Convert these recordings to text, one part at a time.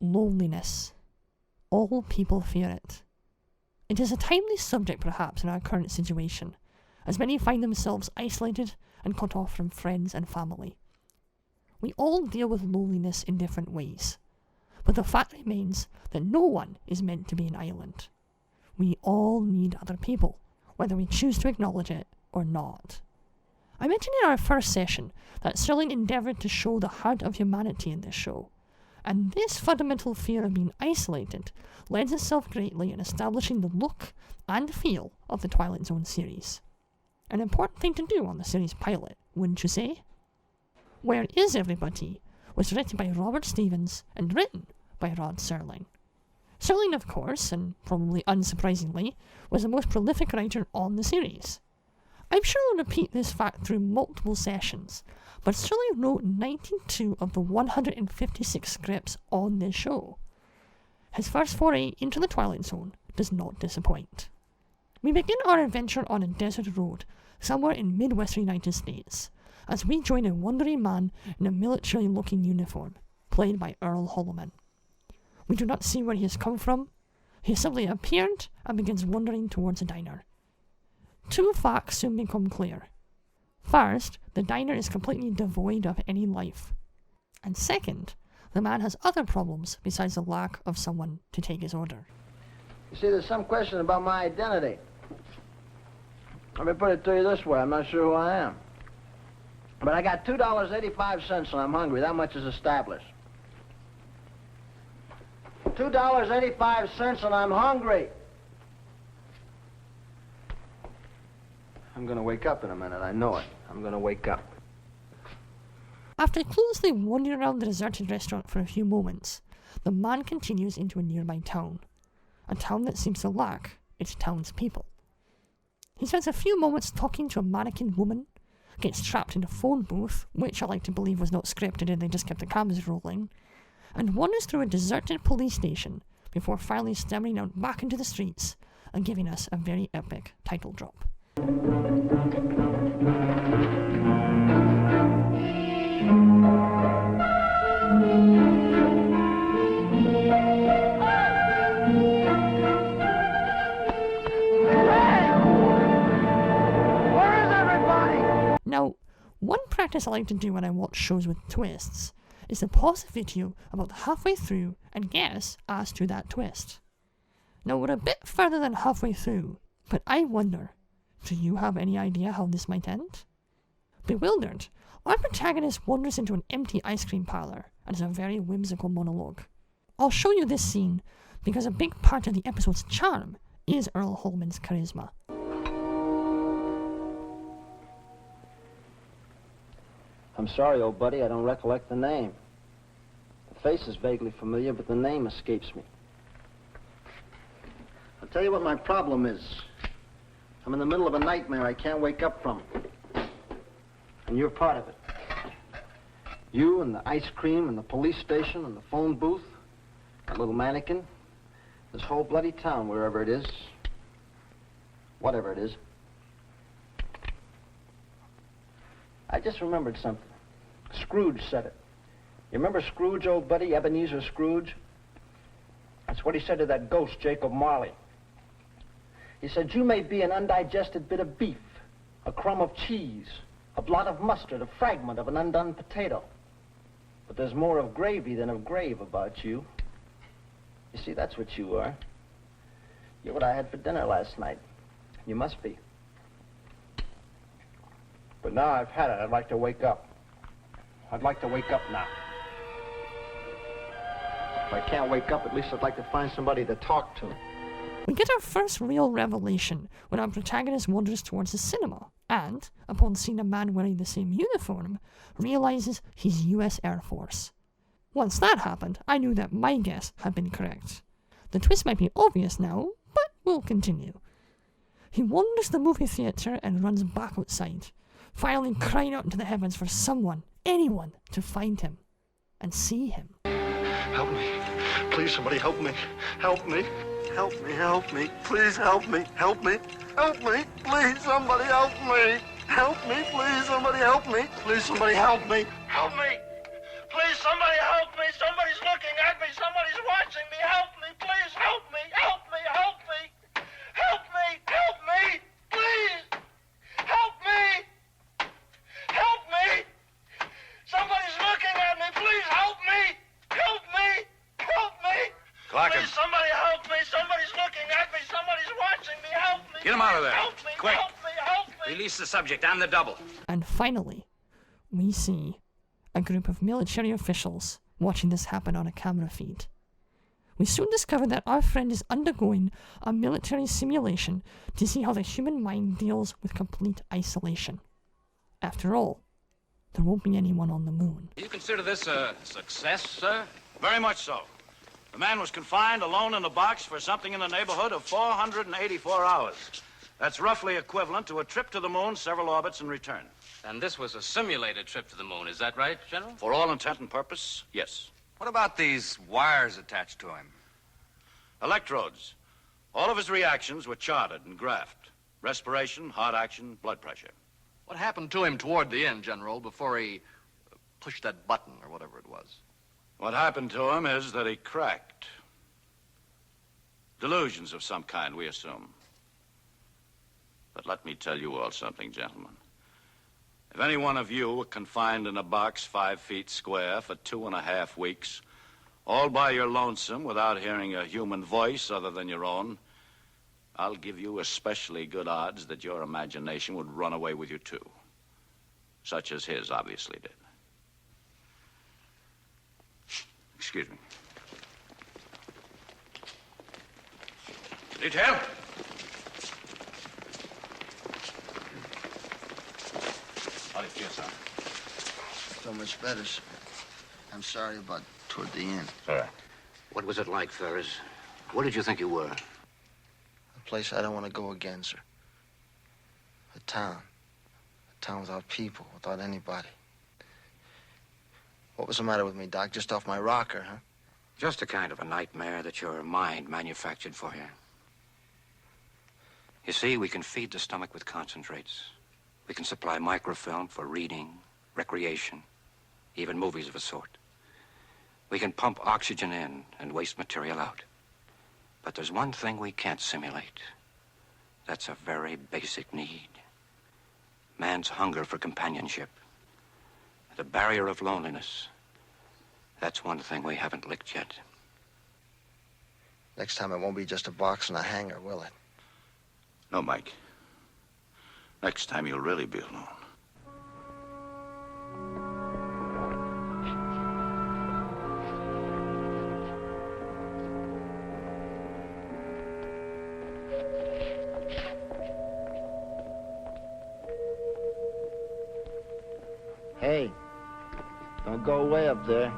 loneliness. All people fear it. It is a timely subject perhaps in our current situation, as many find themselves isolated and cut off from friends and family. We all deal with loneliness in different ways, but the fact remains that no one is meant to be an island. We all need other people, whether we choose to acknowledge it or not. I mentioned in our first session that Sterling endeavoured to show the heart of humanity in this show, and this fundamental fear of being isolated lends itself greatly in establishing the look and feel of the Twilight Zone series. An important thing to do on the series pilot, wouldn't you say? Where Is Everybody was written by Robert Stevens and written by Rod Serling. Serling, of course, and probably unsurprisingly, was the most prolific writer on the series. I'm sure I'll repeat this fact through multiple sessions, but Serling wrote 92 of the 156 scripts on this show. His first foray into the Twilight Zone does not disappoint. We begin our adventure on a desert road somewhere in Midwestern United States, as we join a wandering man in a military-looking uniform, played by Earl Holliman. We do not see where he has come from. He simply appeared and begins wandering towards a diner. Two facts soon become clear. First, the diner is completely devoid of any life. And second, the man has other problems besides the lack of someone to take his order. You see, there's some question about my identity. Let me put it to you this way. I'm not sure who I am. But I got $2.85 when I'm hungry. That much is established. $2.85 and I'm hungry. I'm going to wake up in a minute. I know it. I'm going to wake up. After closely wandering around the deserted restaurant for a few moments, the man continues into a nearby town. A town that seems to lack its townspeople. He spends a few moments talking to a mannequin woman, gets trapped in a phone booth, which I like to believe was not scripted and they just kept the cameras rolling, and wanders through a deserted police station before finally stammering out back into the streets and giving us a very epic title drop. Now, one practice I like to do when I watch shows with twists is to pause the video about halfway through and guess as to that twist. Now, we're a bit further than halfway through, but I wonder, do you have any idea how this might end? Bewildered, our protagonist wanders into an empty ice cream parlour and has a very whimsical monologue. I'll show you this scene because a big part of the episode's charm is Earl Holman's charisma. I'm sorry, old buddy, I don't recollect the name. The face is vaguely familiar, but the name escapes me. I'll tell you what my problem is. I'm in the middle of a nightmare I can't wake up from. And you're part of it. You and the ice cream and the police station and the phone booth, that little mannequin, this whole bloody town, wherever it is, whatever it is. I just remembered something. Scrooge said it. You remember Scrooge, old buddy, Ebenezer Scrooge? That's what he said to that ghost, Jacob Marley. He said, you may be an undigested bit of beef, a crumb of cheese, a blot of mustard, a fragment of an undone potato. But there's more of gravy than of grave about you. You see, that's what you are. You're what I had for dinner last night. You must be. But now I've had it, I'd like to wake up. I'd like to wake up now. If I can't wake up, at least I'd like to find somebody to talk to. We get our first real revelation when our protagonist wanders towards the cinema and, upon seeing a man wearing the same uniform, realizes he's US Air Force. Once that happened, I knew that my guess had been correct. The twist might be obvious now, but we'll continue. He wanders the movie theatre and runs back outside, finally crying out into the heavens for someone, anyone, to find him and see him. Help me. Please, somebody help me. Help me. Help me, help me. Please help me. Help me. Help me. Please, somebody help me. Help me. Please, somebody help me. Please, somebody help me. Help me. Please, somebody help me. Somebody's looking at me. Somebody's out of there. Help me! Quick. Help me! Help me! Release the subject and the double. And finally, we see a group of military officials watching this happen on a camera feed. We soon discover that our friend is undergoing a military simulation to see how the human mind deals with complete isolation. After all, there won't be anyone on the moon. Do you consider this a success, sir? Very much so. The man was confined alone in a box for something in the neighborhood of 484 hours. That's roughly equivalent to a trip to the moon, several orbits, and return. And this was a simulated trip to the moon, is that right, General? For all intent and purpose, yes. What about these wires attached to him? Electrodes. All of his reactions were charted and graphed. Respiration, heart action, blood pressure. What happened to him toward the end, General, before he pushed that button or whatever it was? What happened to him is that he cracked. Delusions of some kind, we assume. But let me tell you all something, gentlemen. If any one of you were confined in a box 5 feet square for 2.5 weeks, all by your lonesome without hearing a human voice other than your own, I'll give you especially good odds that your imagination would run away with you too. Such as his obviously did. Excuse me. Detail? How do you feel, son? So much better, sir. I'm sorry about toward the end. Sir. What was it like, Ferris? Where did you think you were? A place I don't want to go again, sir. A town. A town without people, without anybody. What was the matter with me, Doc? Just off my rocker, huh? Just a kind of a nightmare that your mind manufactured for you. You see, we can feed the stomach with concentrates. We can supply microfilm for reading, recreation, even movies of a sort. We can pump oxygen in and waste material out. But there's one thing we can't simulate. That's a very basic need. Man's hunger for companionship. The barrier of loneliness. That's one thing we haven't licked yet. Next time it won't be just a box and a hanger, will it? No, Mike. Next time you'll really be alone. Hey, don't go away up there.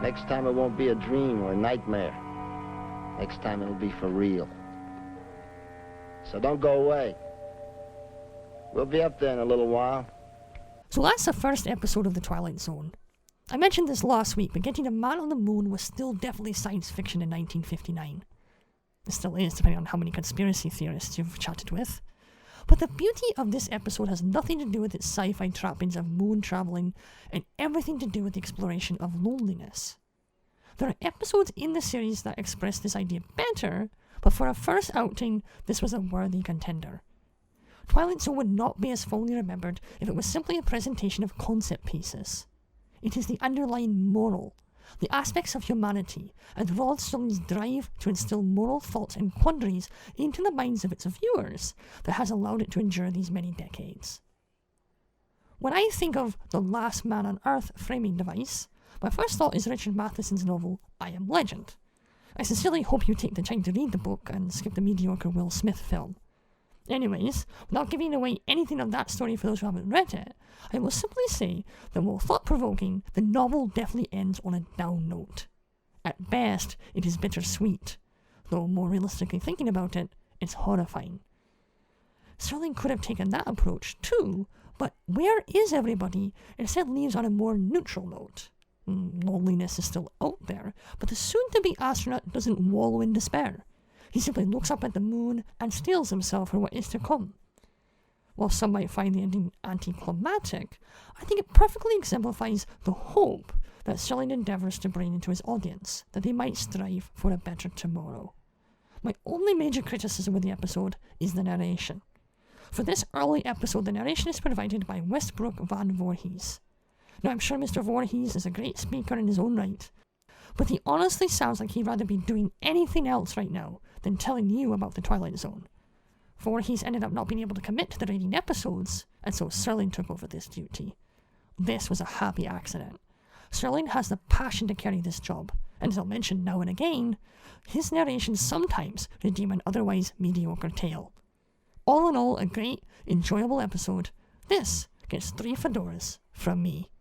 Next time it won't be a dream or a nightmare. Next time it'll be for real. So don't go away. We'll be up there in a little while. So that's the first episode of The Twilight Zone. I mentioned this last week, but getting a man on the moon was still definitely science fiction in 1959. It still is, depending on how many conspiracy theorists you've chatted with. But the beauty of this episode has nothing to do with its sci-fi trappings of moon traveling and everything to do with the exploration of loneliness. There are episodes in the series that express this idea better, but for a first outing, this was a worthy contender. Twilight Zone would not be as fondly remembered if it was simply a presentation of concept pieces. It is the underlying moral, the aspects of humanity, and Rod Serling's drive to instill moral thoughts and quandaries into the minds of its viewers that has allowed it to endure these many decades. When I think of the Last Man on Earth framing device, my first thought is Richard Matheson's novel, I Am Legend. I sincerely hope you take the time to read the book and skip the mediocre Will Smith film. Anyways, without giving away anything of that story for those who haven't read it, I will simply say that while thought-provoking, the novel definitely ends on a down note. At best, it is bittersweet, though more realistically thinking about it, it's horrifying. Serling could have taken that approach too, but where is everybody instead leaves on a more neutral note. Loneliness is still out there, but the soon-to-be astronaut doesn't wallow in despair. He simply looks up at the moon and steels himself for what is to come. While some might find the ending anticlimactic, I think it perfectly exemplifies the hope that Serling endeavours to bring into his audience, that they might strive for a better tomorrow. My only major criticism with the episode is the narration. For this early episode, the narration is provided by Westbrook Van Voorhees. Now, I'm sure Mr. Voorhees is a great speaker in his own right, but he honestly sounds like he'd rather be doing anything else right now than telling you about the Twilight Zone. for he's ended up not being able to commit to the reading episodes, and so Serling took over this duty. This was a happy accident. Serling has the passion to carry this job, and as I'll mention now and again, his narrations sometimes redeem an otherwise mediocre tale. All in all, a great, enjoyable episode. This gets 3 fedoras from me.